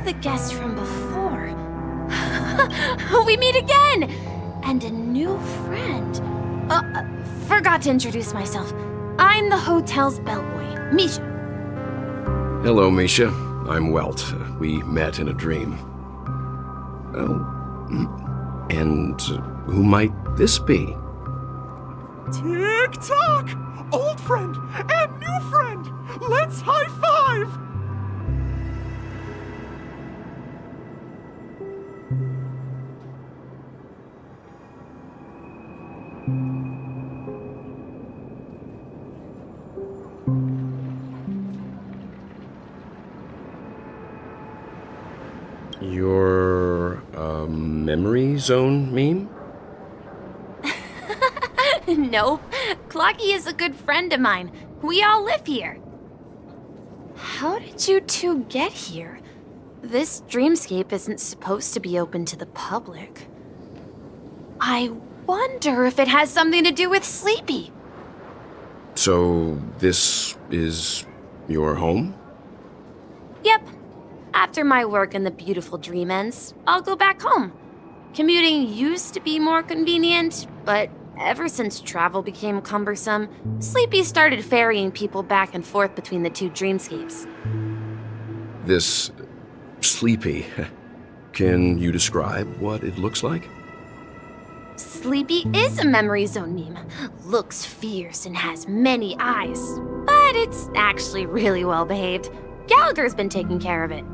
The guest from before. We meet again! And a new friend. Forgot to introduce myself. I'm the hotel's bellboy, Misha. Hello, Misha. I'm Welt. We met in a dream. Oh, and who might this be? Tick-tock! Old friend and new friend! Let's high-five! You're a memory zone meme? Nope. Clocky is a good friend of mine. We all live here. How did you two get here? This dreamscape isn't supposed to be open to the public. I wonder if it has something to do with Sleepy. So, this is your home? Yep. After my work in the beautiful dream ends, I'll go back home. Commuting used to be more convenient, but ever since travel became cumbersome, Sleepy started ferrying people back and forth between the two dreamscapes. This Sleepy. Can you describe what it looks like? Sleepy is a memory zone meme. Looks fierce and has many eyes. But it's actually really well behaved. Gallagher's been taking care of it.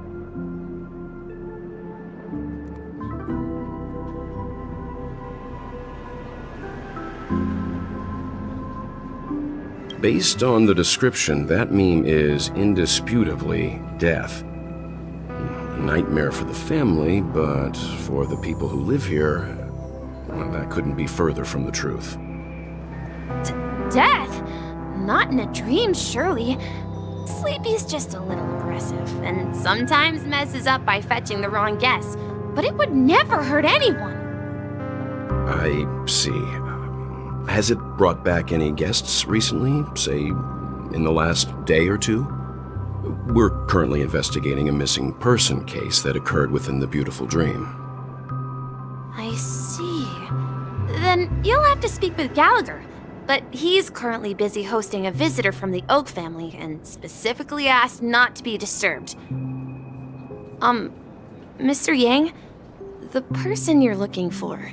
Based on the description, that meme is indisputably death. A nightmare for the family, but for the people who live here, well, that couldn't be further from the truth. Death? Not in a dream, surely. Sleepy's just a little aggressive, and sometimes messes up by fetching the wrong guess. But it would never hurt anyone. I see. Has it brought back any guests recently, say, in the last day or two? We're currently investigating a missing person case that occurred within the beautiful dream. I see. Then you'll have to speak with Gallagher. But he's currently busy hosting a visitor from the Oak family and specifically asked not to be disturbed. Mr. Yang, the person you're looking for,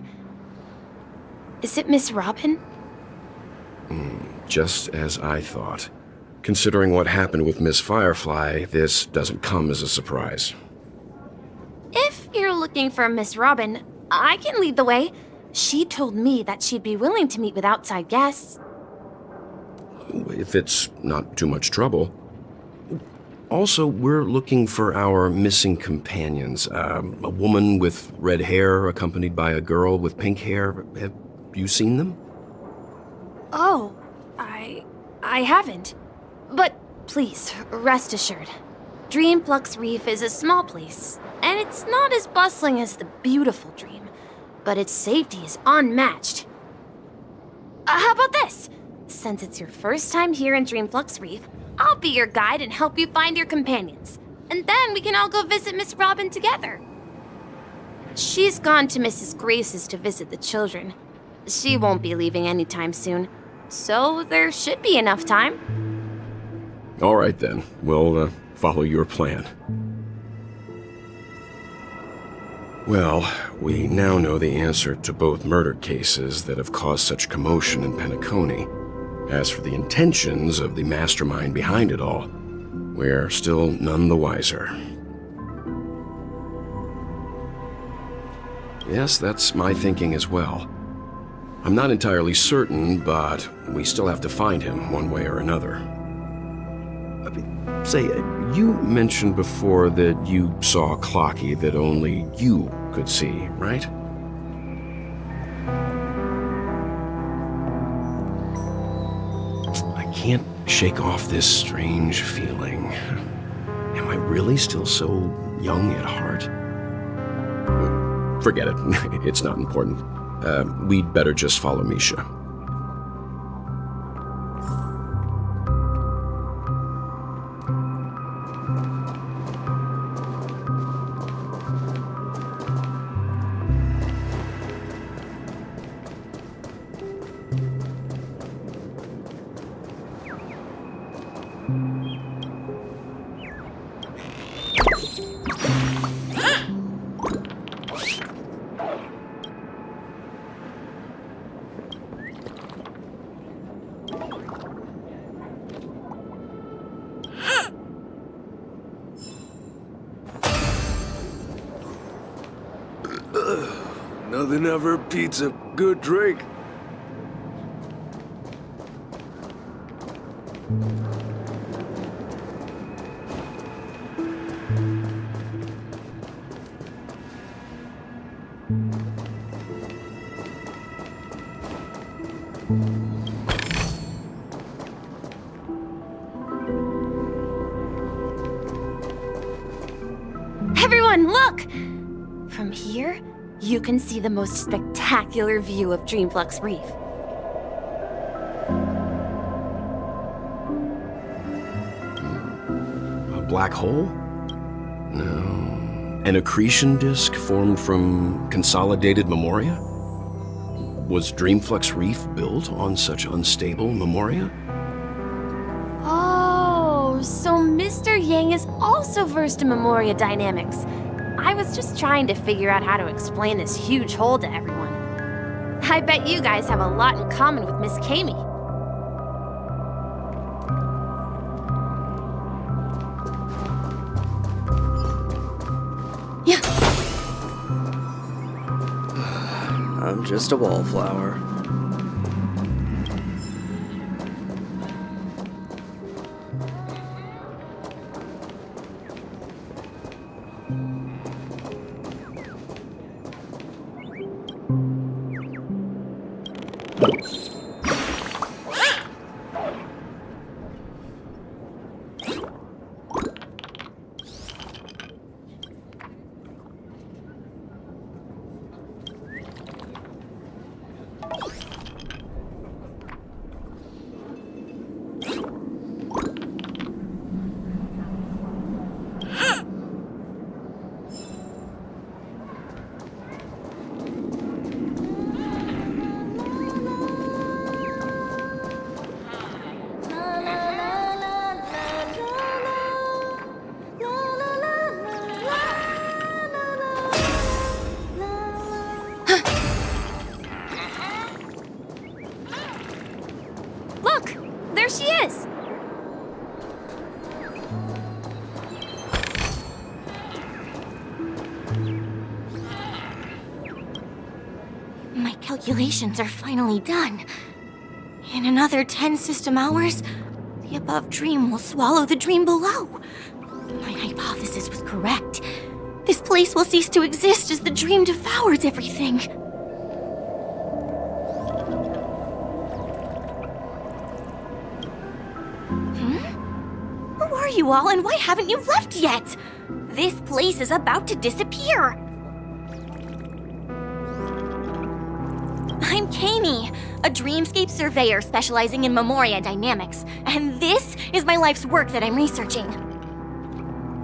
is it Miss Robin? Just as I thought. Considering what happened with Miss Firefly, this doesn't come as a surprise. If you're looking for Miss Robin, I can lead the way. She told me that she'd be willing to meet with outside guests. If it's not too much trouble. Also, we're looking for our missing companions. A woman with red hair accompanied by a girl with pink hair. Have you seen them? Oh, I haven't. But please, rest assured. Dreamflux Reef is a small place, and it's not as bustling as the beautiful dream, but its safety is unmatched. How about this? Since it's your first time here in Dreamflux Reef, I'll be your guide and help you find your companions. And then we can all go visit Miss Robin together. She's gone to Mrs. Grace's to visit the children. She won't be leaving anytime soon, so there should be enough time. All right then, we'll follow your plan. Well, we now know the answer to both murder cases that have caused such commotion in Penacony. As for the intentions of the mastermind behind it all, we're still none the wiser. Yes, that's my thinking as well. I'm not entirely certain, but we still have to find him one way or another. Say, you mentioned before that you saw a Clocky that only you could see, right? I can't shake off this strange feeling. Am I really still so young at heart? Forget it. It's not important. We'd better just follow Misha. Nothing ever beats a good drink. Everyone, look! From here, you can see the most spectacular view of Dreamflux Reef. A black hole? No. An accretion disk formed from consolidated memoria? Was Dreamflux Reef built on such unstable memoria? Oh, so Mr. Yang is also versed in memoria dynamics. I was just trying to figure out how to explain this huge hole to everyone. I bet you guys have a lot in common with Miss Kami. Yeah. I'm just a wallflower. Look! There she is! My calculations are finally done. In another 10 system hours, the above dream will swallow the dream below. My hypothesis was correct. This place will cease to exist as the dream devours everything. Who are you all, and why haven't you left yet? This place is about to disappear. I'm Kami, a dreamscape surveyor specializing in memoria dynamics, and this is my life's work that I'm researching.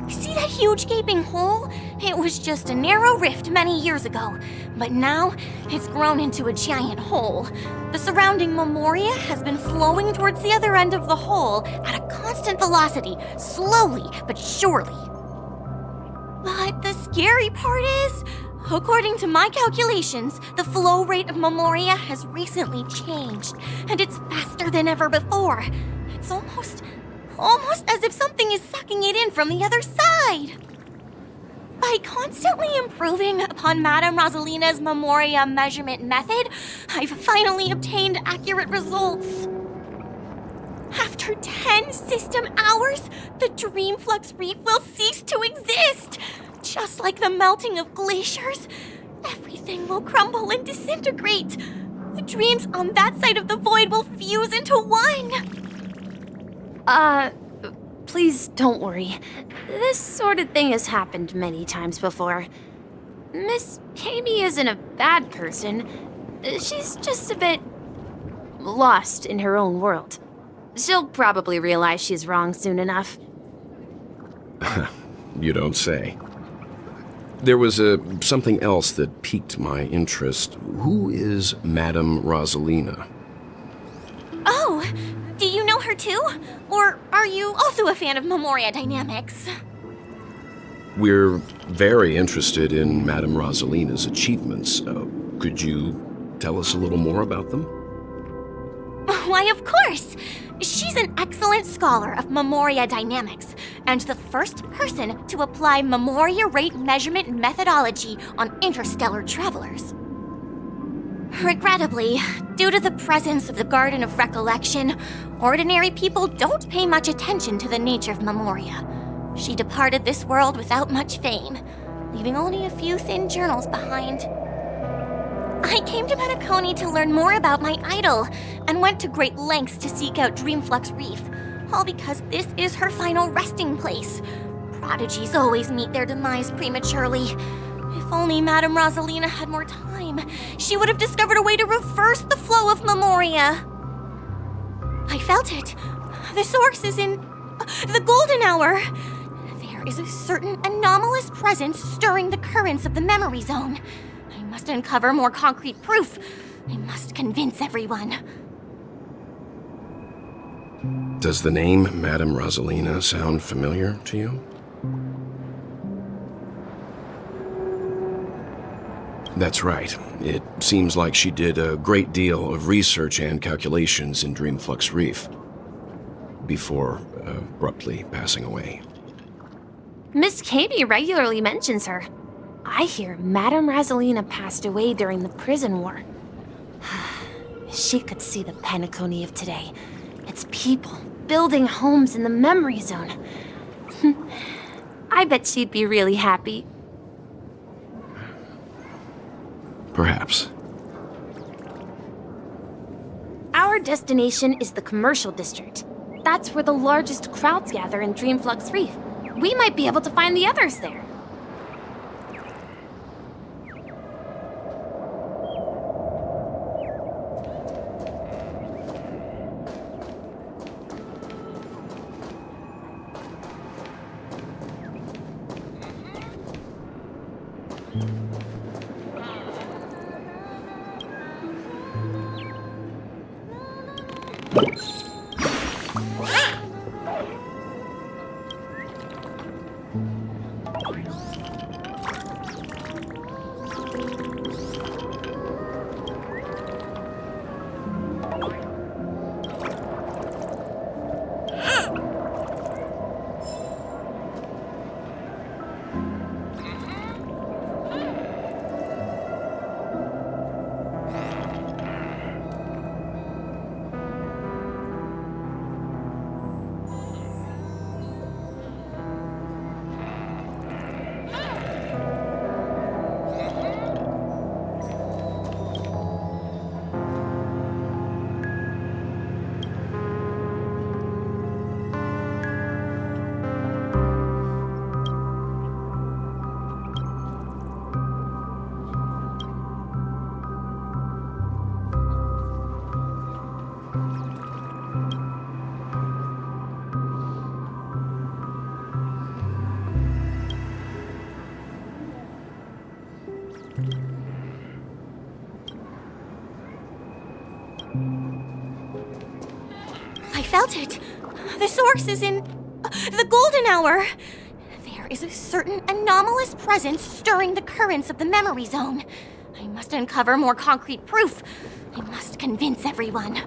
See that huge gaping hole? It was just a narrow rift many years ago, but now it's grown into a giant hole. The surrounding Memoria has been flowing towards the other end of the hole at a constant velocity, slowly but surely. But the scary part is, according to my calculations, the flow rate of Memoria has recently changed, and it's faster than ever before. It's almost as if something is sucking it in from the other side. By constantly improving upon Madame Rosalina's Memoria measurement method, I've finally obtained accurate results. After 10 system hours, the Dream Flux Reef will cease to exist. Just like the melting of glaciers, everything will crumble and disintegrate. The dreams on that side of the void will fuse into one. Please don't worry. This sort of thing has happened many times before. Miss Kami isn't a bad person. She's just a bit lost in her own world. She'll probably realize she's wrong soon enough. You don't say. There was something else that piqued my interest. Who is Madame Rosalina? Oh, do you know her too? Or are you also a fan of Memoria Dynamics? We're very interested in Madame Rosalina's achievements. Could you tell us a little more about them? Why, of course! She's an excellent scholar of Memoria Dynamics, and the first person to apply Memoria rate measurement methodology on interstellar travelers. Regrettably, due to the presence of the Garden of Recollection, ordinary people don't pay much attention to the nature of Memoria. She departed this world without much fame, leaving only a few thin journals behind. I came to Penacony to learn more about my idol, and went to great lengths to seek out Dreamflux Reef, all because this is her final resting place. Prodigies always meet their demise prematurely. If only Madame Rosalina had more time, she would have discovered a way to reverse the flow of Memoria. I felt it. The source is in the golden hour. There is a certain anomalous presence stirring the currents of the memory zone. I must uncover more concrete proof. I must convince everyone. Does the name Madame Rosalina sound familiar to you? That's right. It seems like she did a great deal of research and calculations in Dreamflux Reef before abruptly passing away. Miss Kami regularly mentions her. I hear Madame Rosalina passed away during the prison war. She could see the Penacony of today. Its people building homes in the memory zone. I bet she'd be really happy. Perhaps. Our destination is the commercial district. That's where the largest crowds gather in Dreamflux Reef. We might be able to find the others there. felt it. The source is in the golden hour. There is a certain anomalous presence stirring the currents of the memory zone. I must uncover more concrete proof. I must convince everyone.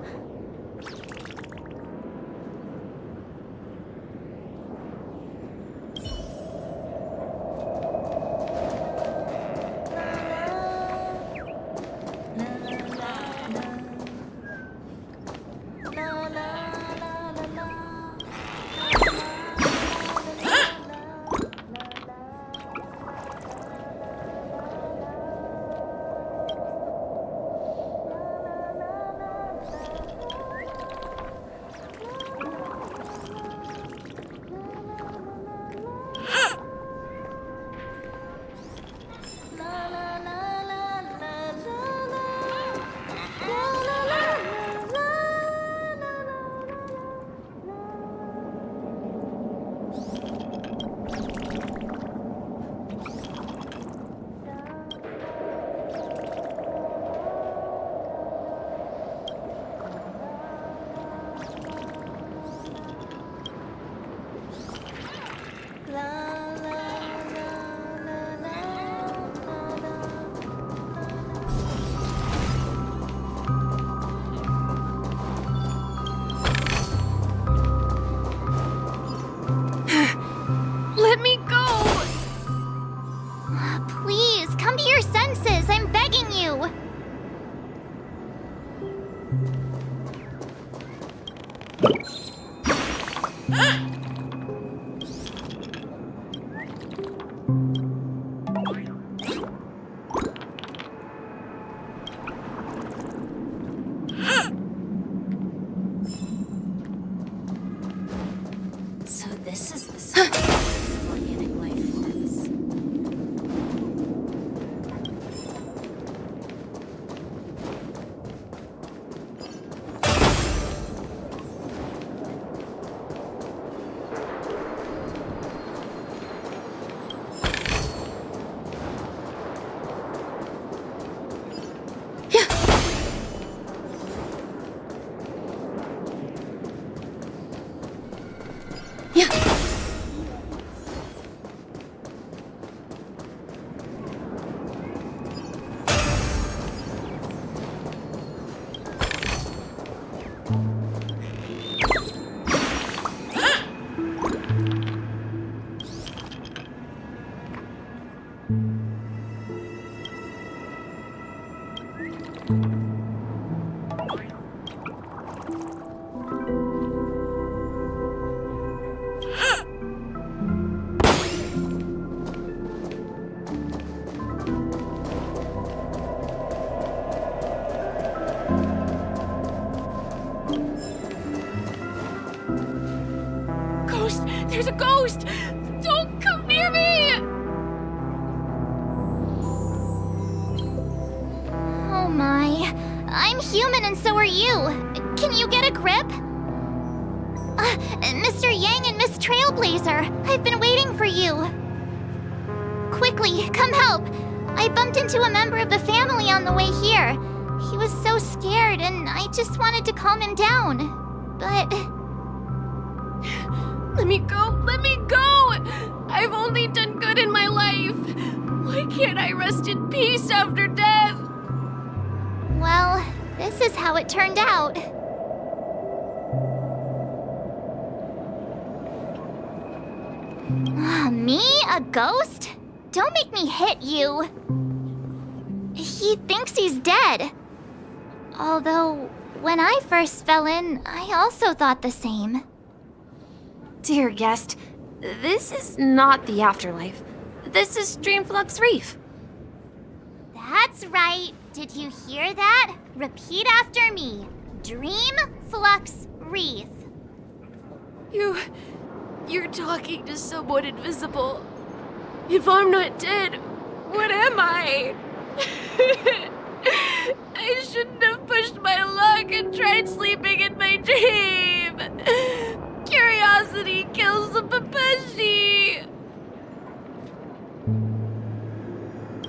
Let me go! Please, come to your senses. I'm begging you. So this is the sign of organic life forms. Ghost! There's a ghost! Don't come near me! Oh my. I'm human and so are you. Can you get a grip? Mr. Yang and Miss Trailblazer, I've been waiting for you. Quickly, come help. I bumped into a member of the family on the way here. He was so scared and I just wanted to calm him down. But... Let me go! Let me go! I've only done good in my life. Why can't I rest in peace after death? well, this is how it turned out. Me? A ghost? Don't make me hit you. He thinks he's dead. Although, when I first fell in, I also thought the same. Dear guest, this is not the afterlife. This is Dreamflux Reef. That's right. Did you hear that? Repeat after me. Dreamflux Reef. You're talking to someone invisible. If I'm not dead, what am I? I shouldn't have pushed my luck and tried sleeping in my dream. Curiosity kills the Papeshi.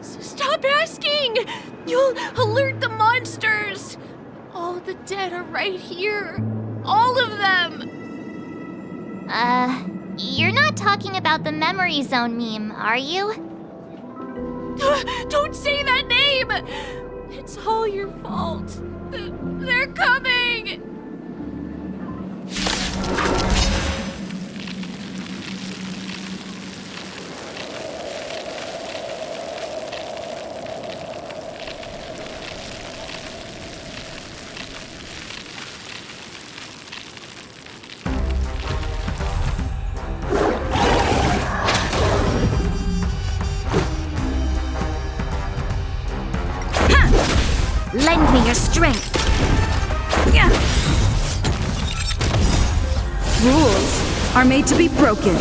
Stop asking! You'll alert the monsters. All the dead are right here. All of them! You're not talking about the memory zone meme, are you? Don't say that name! It's all your fault. They're coming! Lend me your strength. Rules are made to be broken.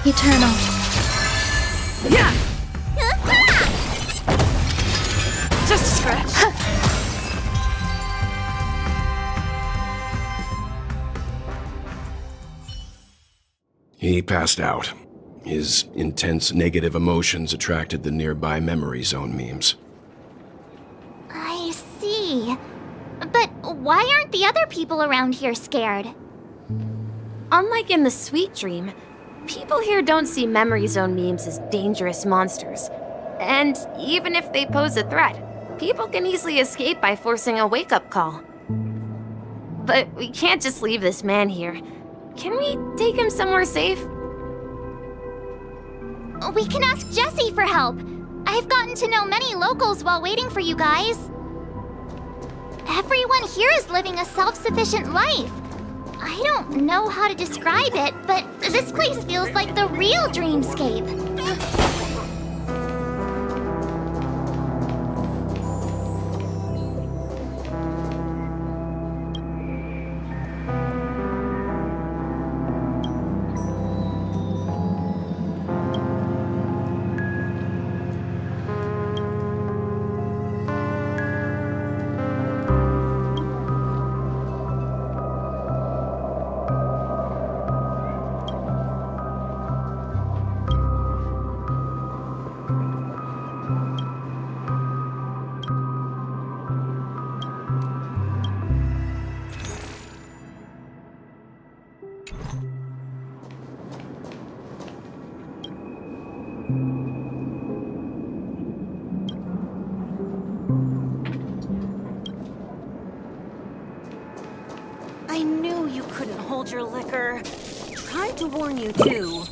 Eternal. Just a scratch. He passed out. His intense negative emotions attracted the nearby memory zone memes. I see. But why aren't the other people around here scared? Unlike in the Sweet Dream, people here don't see memory zone memes as dangerous monsters. And even if they pose a threat, people can easily escape by forcing a wake-up call. But we can't just leave this man here. Can we take him somewhere safe? We can ask Jessie for help. I've gotten to know many locals while waiting for you guys. Everyone here is living a self-sufficient life. I don't know how to describe it, but this place feels like the real dreamscape. I knew you couldn't hold your liquor. Tried to warn you too.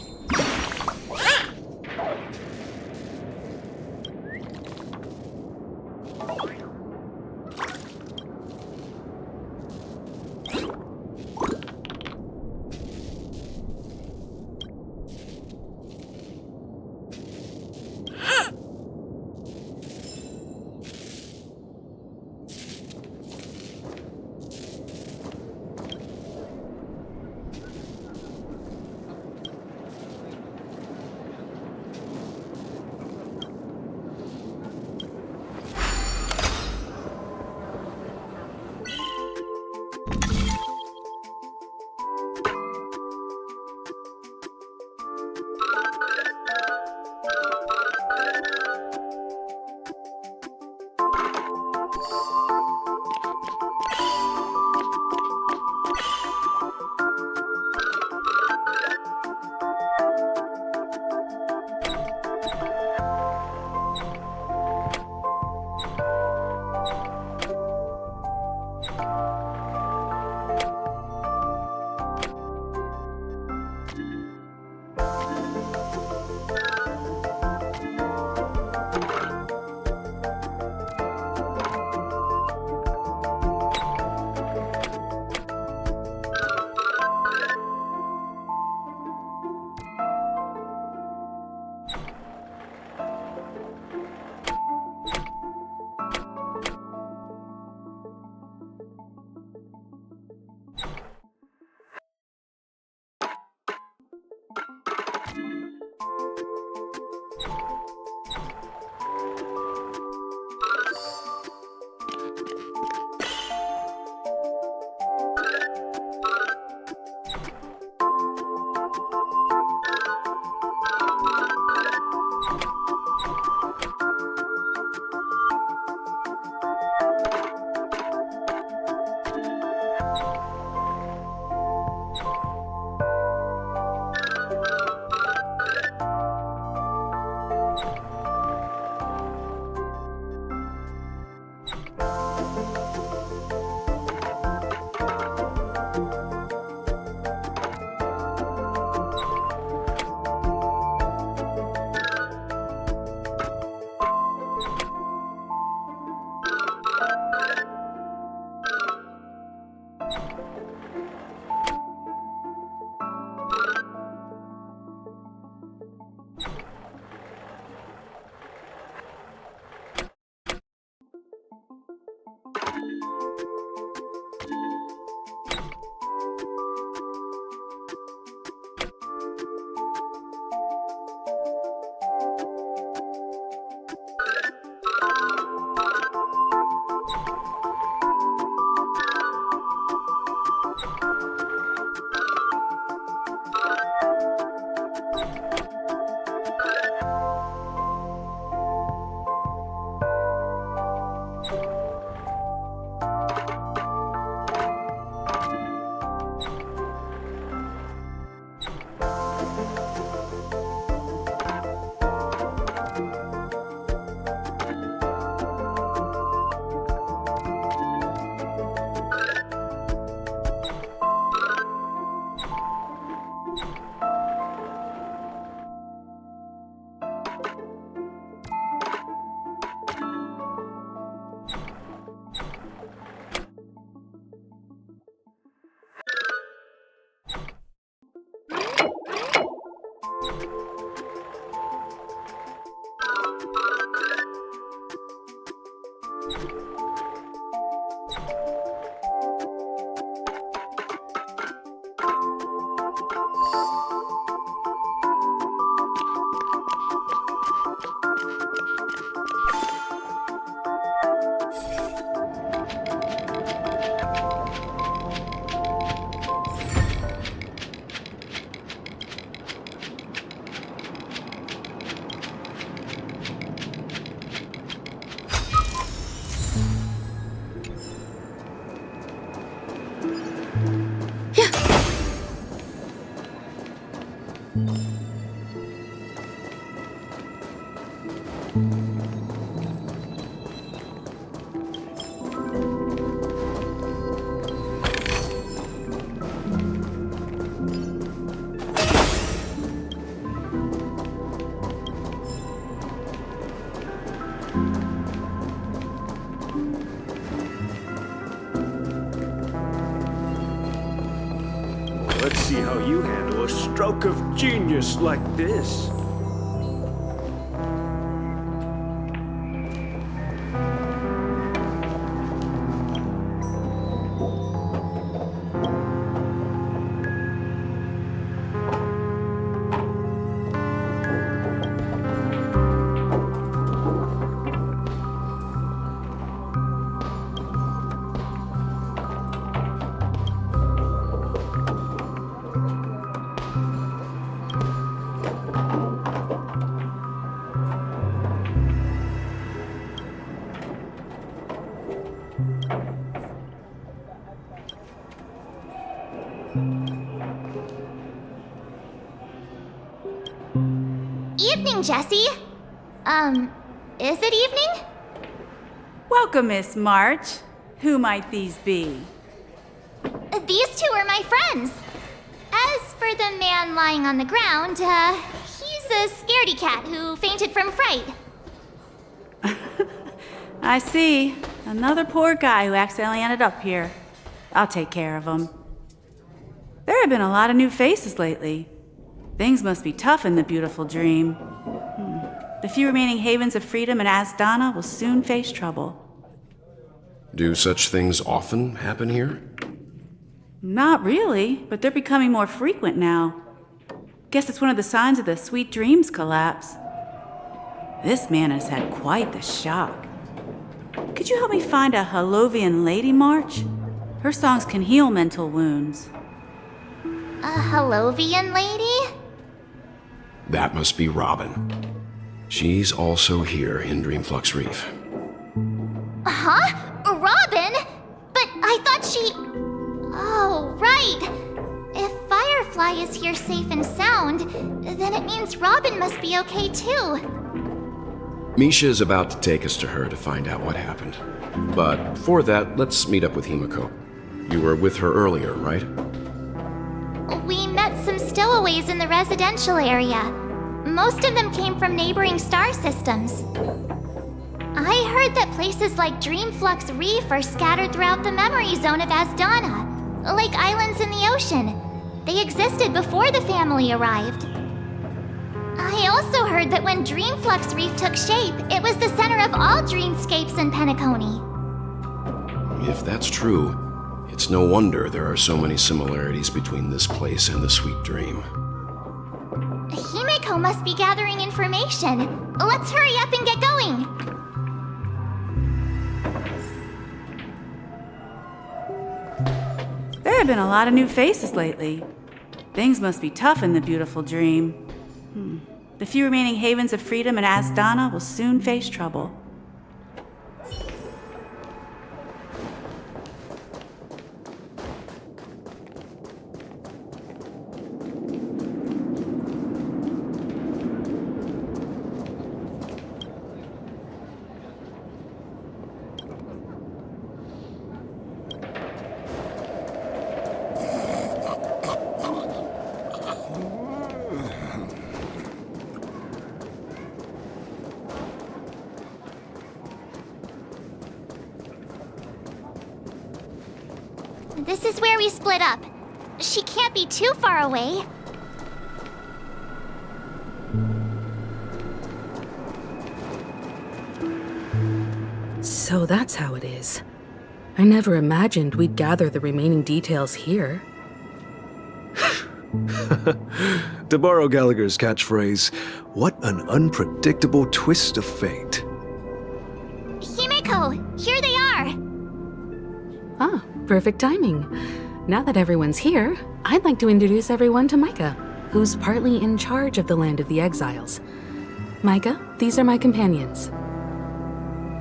Let's see how you handle a stroke of genius like this. Evening, Jessie. Is it evening? Welcome, Miss March. Who might these be? These two are my friends. As for the man lying on the ground, he's a scaredy cat who fainted from fright. I see. Another poor guy who accidentally ended up here. I'll take care of him. There have been a lot of new faces lately. Things must be tough in the beautiful dream. The few remaining havens of freedom in Asdana will soon face trouble. Do such things often happen here? Not really, but they're becoming more frequent now. Guess it's one of the signs of the Sweet Dreams collapse. This man has had quite the shock. Could you help me find a Halovian lady, March? Her songs can heal mental wounds. A Halovian lady? That must be Robin. She's also here in Dreamflux Reef. Huh? Robin? But I thought she... Oh, right. If Firefly is here safe and sound, then it means Robin must be okay too. Misha is about to take us to her to find out what happened. But before that, let's meet up with Himiko. You were with her earlier, right? We met some stowaways in the residential area. Most of them came from neighboring star systems. I heard that places like Dreamflux Reef are scattered throughout the memory zone of Asdana, like islands in the ocean. They existed before the family arrived. I also heard that when Dreamflux Reef took shape, it was the center of all dreamscapes in Penacony. If that's true, it's no wonder there are so many similarities between this place and the Sweet Dream. Himeko must be gathering information. Let's hurry up and get going. There have been a lot of new faces lately. Things must be tough in the beautiful dream. The few remaining havens of freedom in Asdana will soon face trouble. This is where we split up. She can't be too far away. So that's how it is. I never imagined we'd gather the remaining details here. To borrow Gallagher's catchphrase, what an unpredictable twist of fate. Himeko, here they are. Ah, perfect timing. Now that everyone's here, I'd like to introduce everyone to Micah, who's partly in charge of the Land of the Exiles. Micah, these are my companions.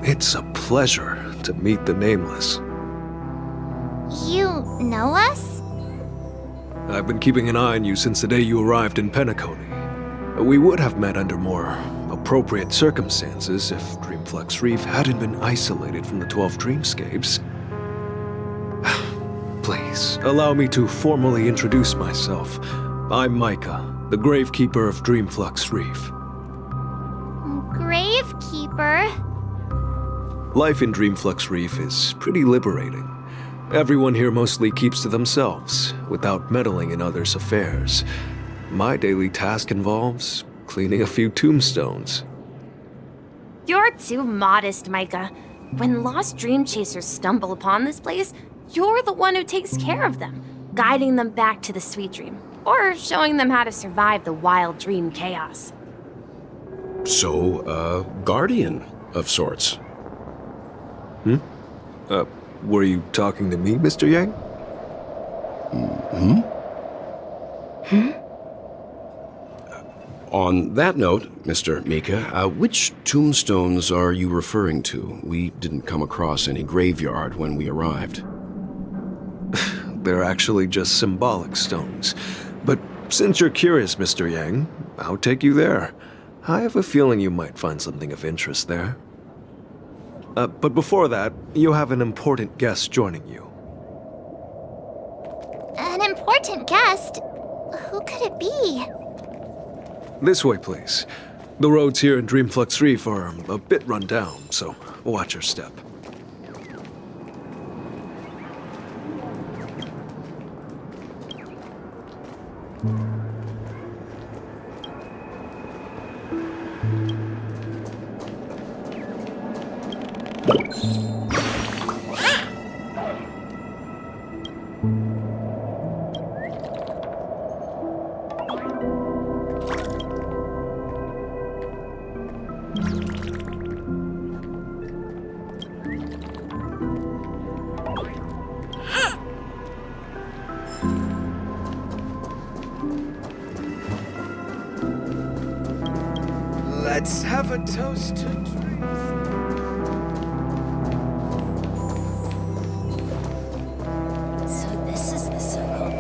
It's a pleasure to meet the Nameless. You know us? I've been keeping an eye on you since the day you arrived in Penacony. We would have met under more appropriate circumstances if Dreamflux Reef hadn't been isolated from the 12 dreamscapes. Please, allow me to formally introduce myself. I'm Micah, the Gravekeeper of Dreamflux Reef. Gravekeeper? Life in Dreamflux Reef is pretty liberating. Everyone here mostly keeps to themselves, without meddling in others' affairs. My daily task involves cleaning a few tombstones. You're too modest, Micah. When lost dream chasers stumble upon this place, you're the one who takes care of them, guiding them back to the sweet dream, or showing them how to survive the wild dream chaos. So, a guardian of sorts. Were you talking to me, Mr. Yang? On that note, Mr. Mika, which tombstones are you referring to? We didn't come across any graveyard when we arrived. They're actually just symbolic stones. But since you're curious, Mr. Yang, I'll take you there. I have a feeling you might find something of interest there. But before that, you have an important guest joining you. An important guest? Who could it be? This way, please. The roads here in Dreamflux Reef are a bit run down, so watch your step. Let's have a toast to dreams. So this is the so-called...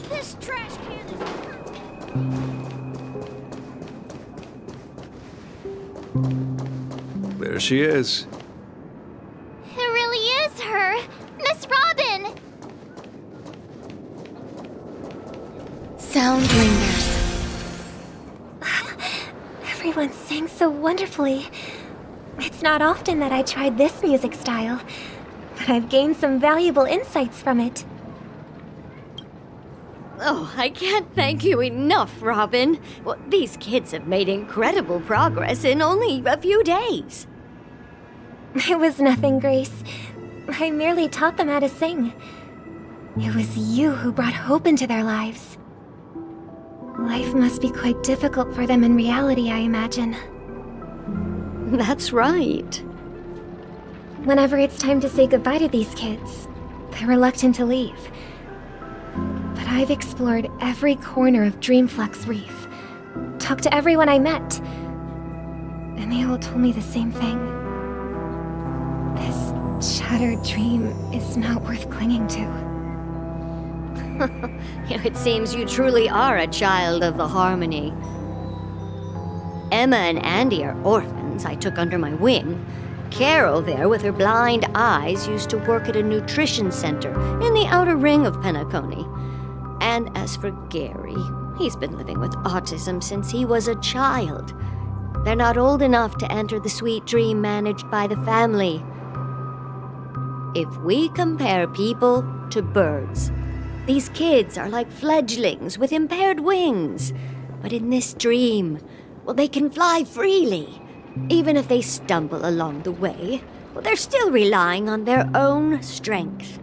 This trash can is... There she is. It really is her! Miss Robin! Sound lingers. Everyone sang so wonderfully. It's not often that I tried this music style, but I've gained some valuable insights from it. Oh, I can't thank you enough, Robin. Well, these kids have made incredible progress in only a few days. It was nothing, Grace. I merely taught them how to sing. It was you who brought hope into their lives. Life must be quite difficult for them in reality, I imagine. That's right. Whenever it's time to say goodbye to these kids, they're reluctant to leave. But I've explored every corner of Dreamflux Reef, talked to everyone I met, and they all told me the same thing. This shattered dream is not worth clinging to. It seems you truly are a child of the Harmony. Emma and Andy are orphans I took under my wing. Carol there, with her blind eyes, used to work at a nutrition center in the outer ring of Penacony. And as for Gary, he's been living with autism since he was a child. They're not old enough to enter the sweet dream managed by the family. If we compare people to birds, these kids are like fledglings with impaired wings. But in this dream, well, they can fly freely. Even if they stumble along the way, well, they're still relying on their own strength.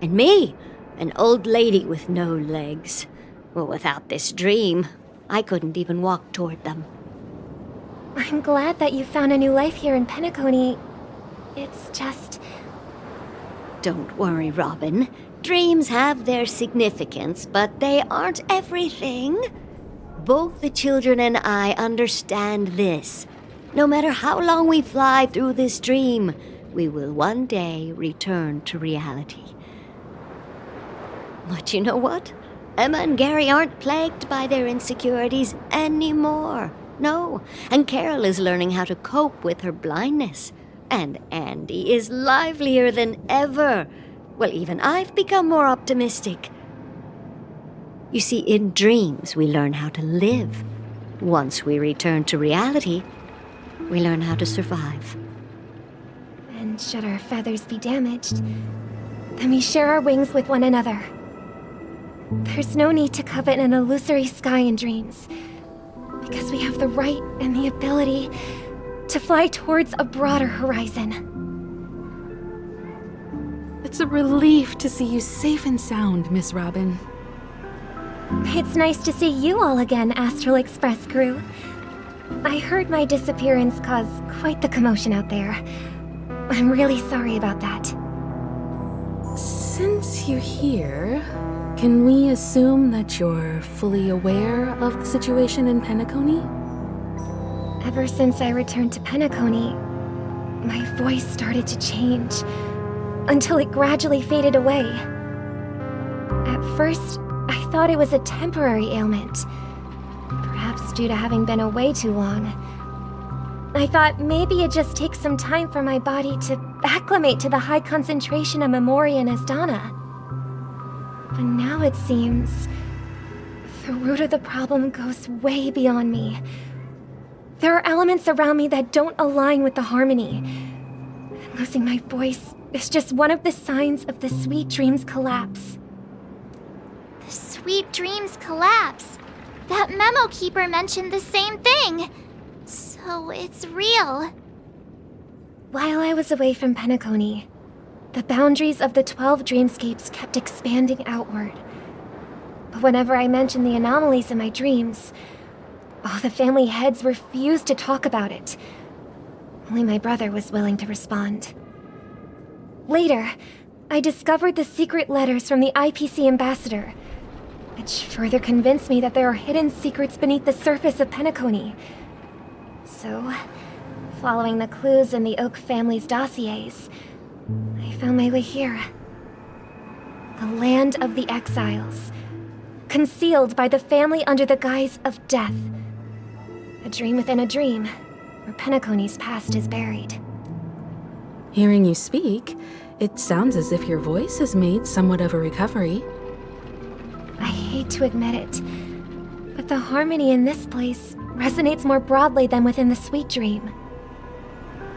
And me, an old lady with no legs. Well, without this dream, I couldn't even walk toward them. I'm glad that you found a new life here in Penacony. It's just... Don't worry, Robin. Dreams have their significance, but they aren't everything. Both the children and I understand this. No matter how long we fly through this dream, we will one day return to reality. But you know what? Emma and Gary aren't plagued by their insecurities anymore. No, and Carol is learning how to cope with her blindness. And Andy is livelier than ever. Well, even I've become more optimistic. You see, in dreams, we learn how to live. Once we return to reality, we learn how to survive. And should our feathers be damaged, then we share our wings with one another. There's no need to covet an illusory sky in dreams, because we have the right and the ability to fly towards a broader horizon. It's a relief to see you safe and sound, Miss Robin. It's nice to see you all again, Astral Express crew. I heard my disappearance caused quite the commotion out there. I'm really sorry about that. Since you're here, can we assume that you're fully aware of the situation in Penacony? Ever since I returned to Penacony, my voice started to change, until it gradually faded away. At first, I thought it was a temporary ailment, perhaps due to having been away too long. I thought maybe it just takes some time for my body to acclimate to the high concentration of Memoria and Asdana. But now it seems the root of the problem goes way beyond me. There are elements around me that don't align with the harmony. And losing my voice is just one of the signs of the Sweet Dreams collapse. The Sweet Dreams collapse. That memo keeper mentioned the same thing. So it's real. While I was away from Penacony, the boundaries of the 12 dreamscapes kept expanding outward. But whenever I mentioned the anomalies in my dreams, all the family heads refused to talk about it. Only my brother was willing to respond. Later, I discovered the secret letters from the IPC ambassador, which further convinced me that there are hidden secrets beneath the surface of Penacony. So, following the clues in the Oak family's dossiers, I found my way here. The land of the exiles, concealed by the family under the guise of death. A dream within a dream, where Penacony's past is buried. Hearing you speak, it sounds as if your voice has made somewhat of a recovery. I hate to admit it, but the harmony in this place resonates more broadly than within the Sweet Dream.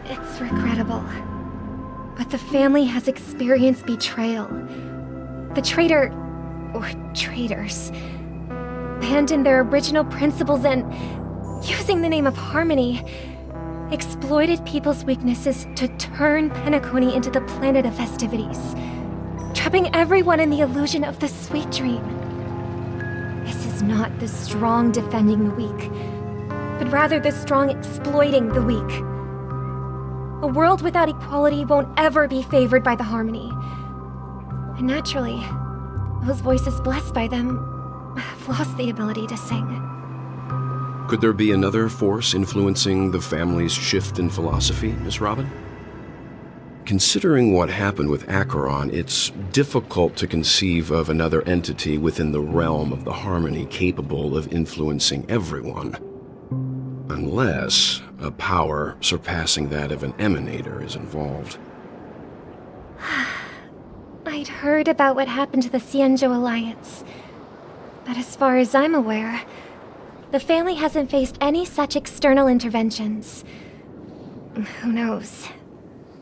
It's regrettable, but the family has experienced betrayal. The traitor, or traitors, abandoned their original principles and, using the name of harmony, exploited people's weaknesses to turn Penacony into the planet of festivities, trapping everyone in the illusion of the Sweet Dream. This is not the strong defending the weak, but rather the strong exploiting the weak. A world without equality won't ever be favored by the harmony. And naturally, those voices blessed by them have lost the ability to sing. Could there be another force influencing the family's shift in philosophy, Miss Robin? Considering what happened with Acheron, it's difficult to conceive of another entity within the realm of the harmony capable of influencing everyone. Unless a power surpassing that of an emanator is involved. I'd heard about what happened to the Xianzhou Alliance, but as far as I'm aware, the family hasn't faced any such external interventions. Who knows?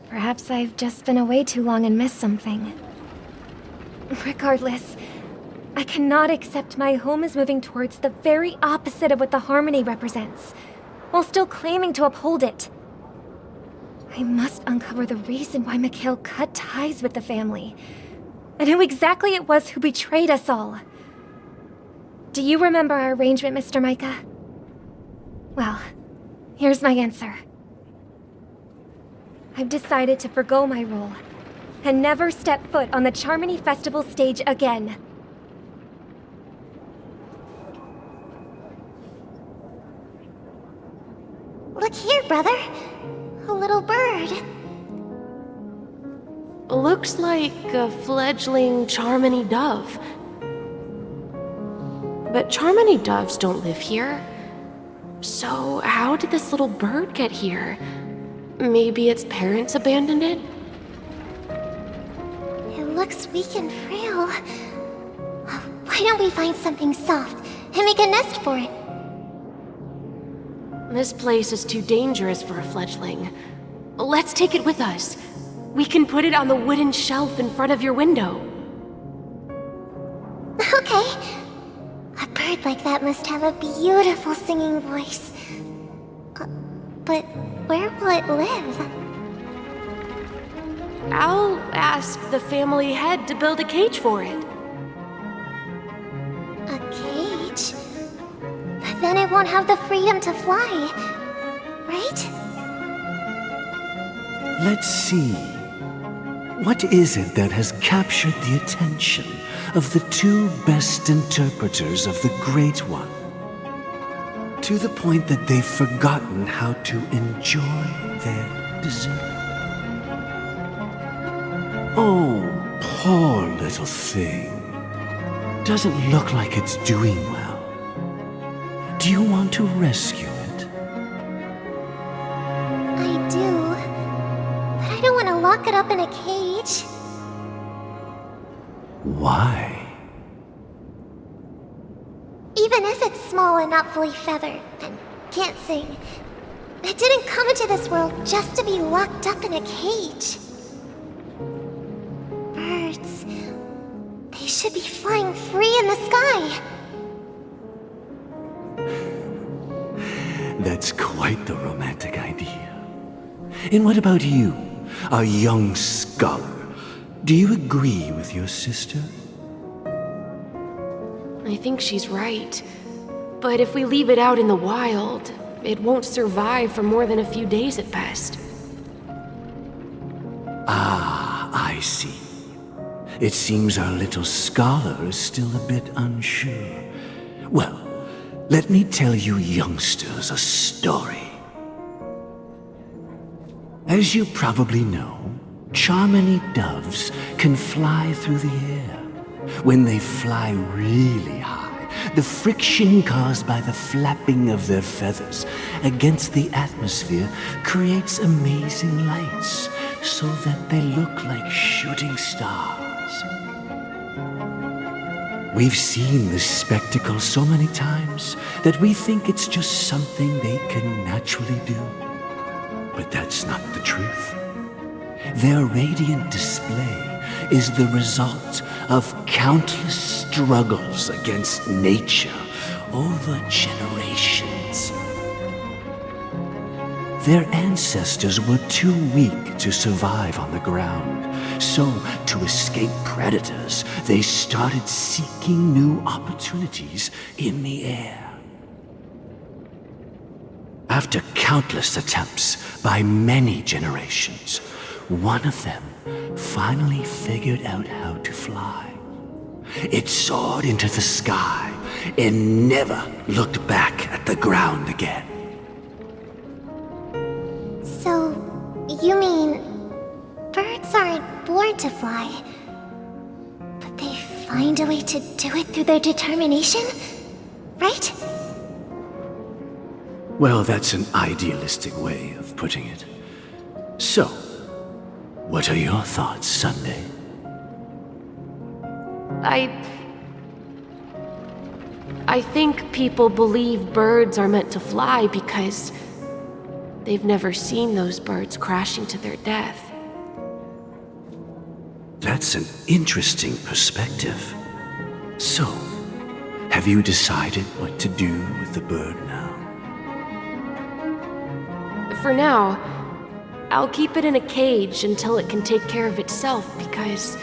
Perhaps I've just been away too long and missed something. Regardless, I cannot accept my home is moving towards the very opposite of what the harmony represents, while still claiming to uphold it. I must uncover the reason why Mikhail cut ties with the family, and who exactly it was who betrayed us all. Do you remember our arrangement, Mr. Micah? Well, here's my answer. I've decided to forgo my role and never step foot on the Charmony Festival stage again. Look here, brother. A little bird. Looks like a fledgling Charmony dove. But Charmony doves don't live here. So how did this little bird get here? Maybe its parents abandoned it? It looks weak and frail. Why don't we find something soft and make a nest for it? This place is too dangerous for a fledgling. Let's take it with us. We can put it on the wooden shelf in front of your window. Okay. A bird like that must have a beautiful singing voice. But where will it live? I'll ask the family head to build a cage for it. A cage? But then it won't have the freedom to fly, right? Let's see. What is it that has captured the attention of the two best interpreters of the Great One? To the point that they've forgotten how to enjoy their dessert. Oh, poor little thing. Doesn't look like it's doing well. Do you want to rescue it? I do. But I don't want to lock it up in a cage. Why? Even if it's small and not fully feathered and can't sing, it didn't come into this world just to be locked up in a cage. Birds, they should be flying free in the sky. That's quite the romantic idea. And what about you, a young scholar? Do you agree with your sister? I think she's right. But if we leave it out in the wild, it won't survive for more than a few days at best. Ah, I see. It seems our little scholar is still a bit unsure. Well, let me tell you youngsters a story. As you probably know, Charmony doves can fly through the air. When they fly really high, the friction caused by the flapping of their feathers against the atmosphere creates amazing lights, so that they look like shooting stars. We've seen this spectacle so many times that we think it's just something they can naturally do. But that's not the truth. Their radiant display is the result of countless struggles against nature over generations. Their ancestors were too weak to survive on the ground, so to escape predators, they started seeking new opportunities in the air. After countless attempts by many generations, one of them finally figured out how to fly. It soared into the sky and never looked back at the ground again. So, you mean birds aren't born to fly, but they find a way to do it through their determination, right? Well, that's an idealistic way of putting it. So, what are your thoughts, Sunday? I think people believe birds are meant to fly because they've never seen those birds crashing to their death. That's an interesting perspective. So, have you decided what to do with the bird now? For now, I'll keep it in a cage until it can take care of itself because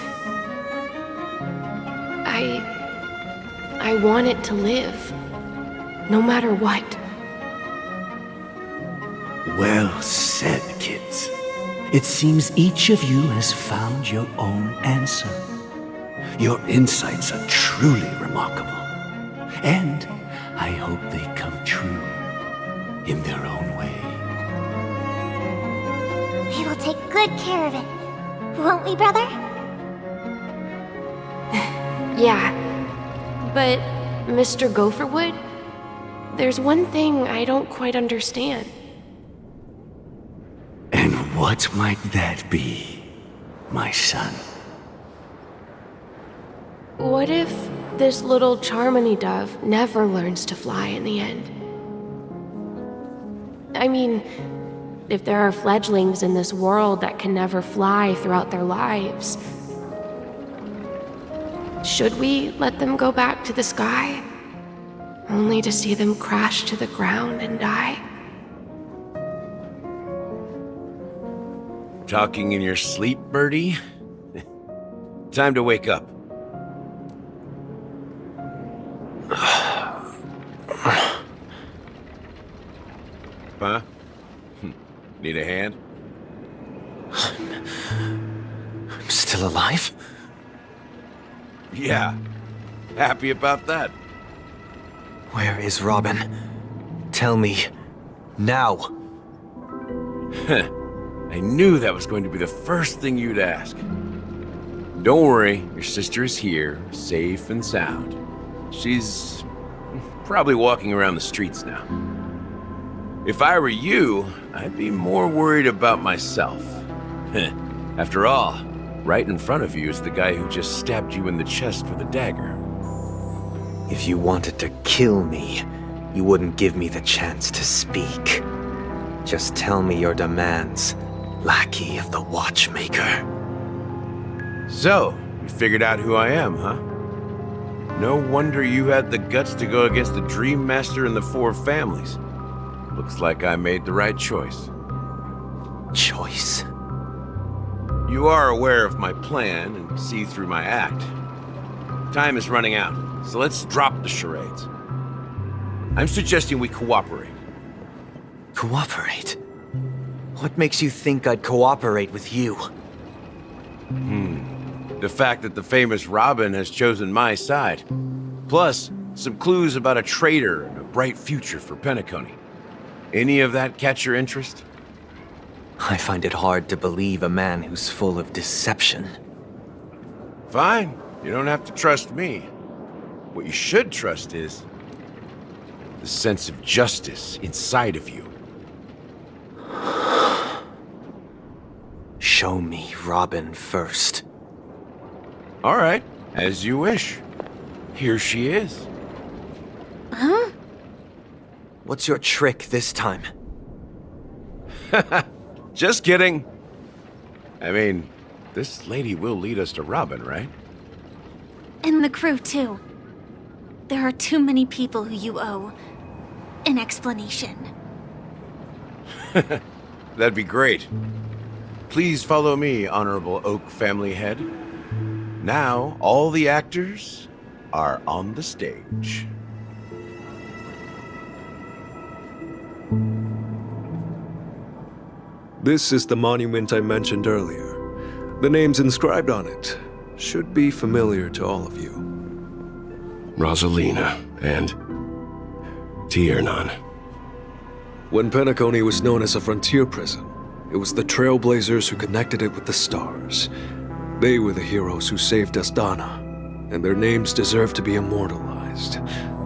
I I want it to live, no matter what. Well said, kids. It seems each of you has found your own answer. Your insights are truly remarkable. And I hope they come true in their own way. We will take good care of it. Won't we, brother? Yeah, but Mr. Gopherwood, there's one thing I don't quite understand. And what might that be, my son? What if this little Charmony dove never learns to fly in the end? I mean, if there are fledglings in this world that can never fly throughout their lives, should we let them go back to the sky, only to see them crash to the ground and die? Talking in your sleep, Birdie? Time to wake up. Huh? Need a hand? I'm still alive? Yeah. Happy about that. Where is Robin? Tell me. Now. I knew that was going to be the first thing you'd ask. Don't worry, your sister is here, safe and sound. She's probably walking around the streets now. If I were you, I'd be more worried about myself. After all, right in front of you is the guy who just stabbed you in the chest with a dagger. If you wanted to kill me, you wouldn't give me the chance to speak. Just tell me your demands, lackey of the Watchmaker. So, you figured out who I am, huh? No wonder you had the guts to go against the Dream Master and the Four Families. Looks like I made the right choice. Choice? You are aware of my plan and see through my act. Time is running out, so let's drop the charades. I'm suggesting we cooperate. Cooperate? What makes you think I'd cooperate with you? The fact that the famous Robin has chosen my side. Plus, some clues about a traitor and a bright future for Penacony. Any of that catch your interest? I find it hard to believe a man who's full of deception. Fine. You don't have to trust me. What you should trust is the sense of justice inside of you. Show me Robin first. All right, as you wish. Here she is. Huh? What's your trick this time? Just kidding. I mean, this lady will lead us to Robin, right? And the crew, too. There are too many people who you owe an explanation. That'd be great. Please follow me, Honorable Oak Family Head. Now, all the actors are on the stage. This is the monument I mentioned earlier. The names inscribed on it should be familiar to all of you. Rosalina and Tiernan. When Penacony was known as a frontier prison, it was the Trailblazers who connected it with the stars. They were the heroes who saved Astana, and their names deserve to be immortalized,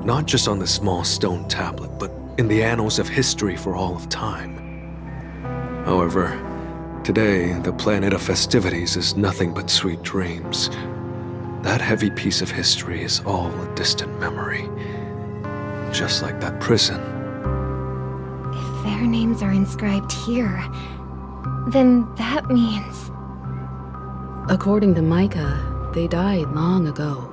not just on this small stone tablet, but in the annals of history for all of time. However, today, the planet of festivities is nothing but sweet dreams. That heavy piece of history is all a distant memory. Just like that prison. If their names are inscribed here, then that means... According to Micah, they died long ago.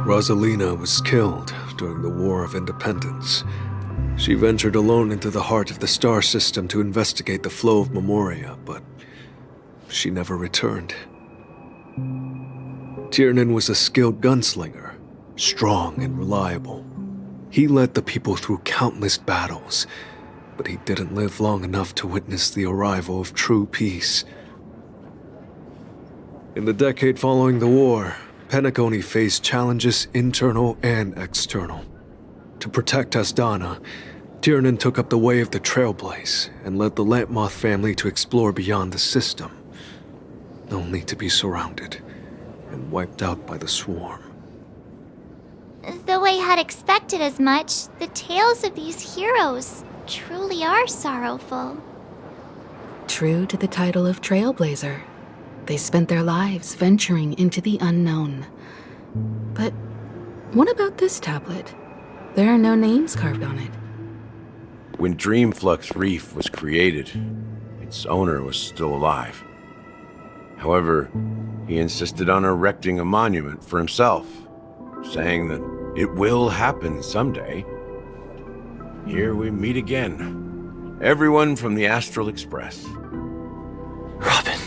Rosalina was killed during the War of Independence. She ventured alone into the heart of the star system to investigate the flow of Memoria, but she never returned. Tiernan was a skilled gunslinger, strong and reliable. He led the people through countless battles, but he didn't live long enough to witness the arrival of true peace. In the decade following the war, Penacony faced challenges internal and external. To protect Asdana, Tiernan took up the way of the Trailblaze and led the Lampmoth family to explore beyond the system, only to be surrounded and wiped out by the Swarm. Though I had expected as much, the tales of these heroes truly are sorrowful. True to the title of Trailblazer, they spent their lives venturing into the unknown. But what about this tablet? There are no names carved on it. When Dreamflux Reef was created, its owner was still alive. However, he insisted on erecting a monument for himself, saying that it will happen someday. Here we meet again. Everyone from the Astral Express. Robin.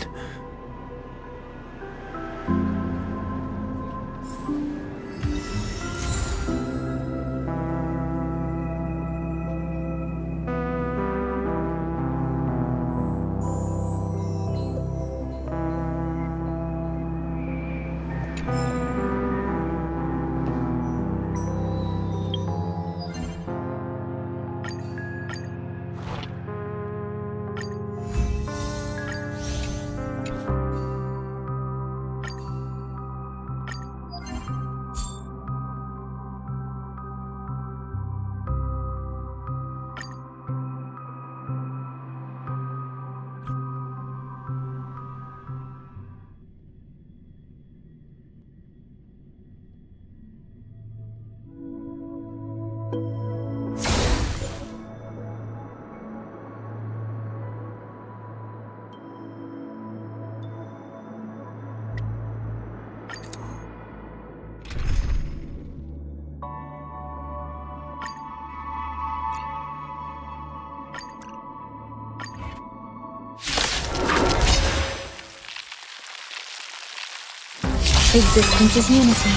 Existence is unity.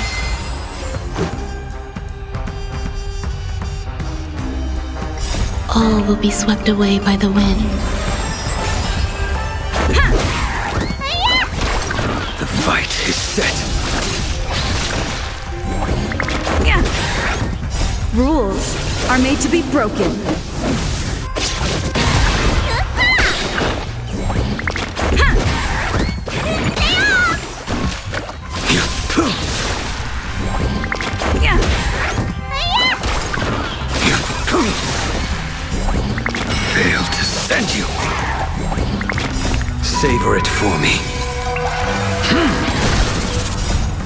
All will be swept away by the wind. The fight is set. Rules are made to be broken. Failed to send you. Savor it for me.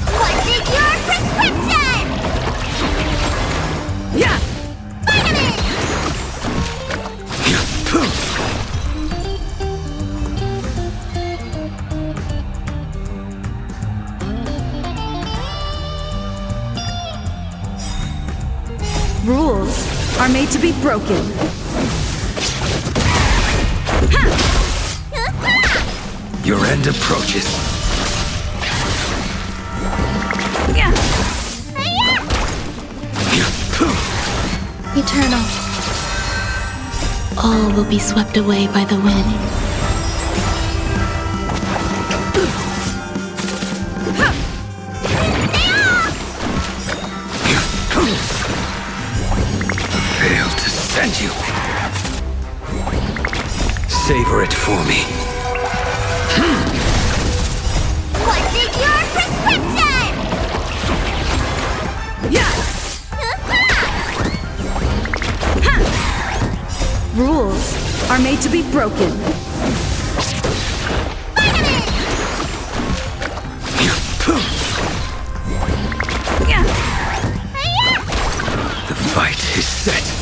What is your prescription? Yeah! Vitamin! Rules are made to be broken. Your end approaches. Eternal. All will be swept away by the wind. Failed to send you. Savor it for me. What is your prescription? Rules are made to be broken. The fight is set.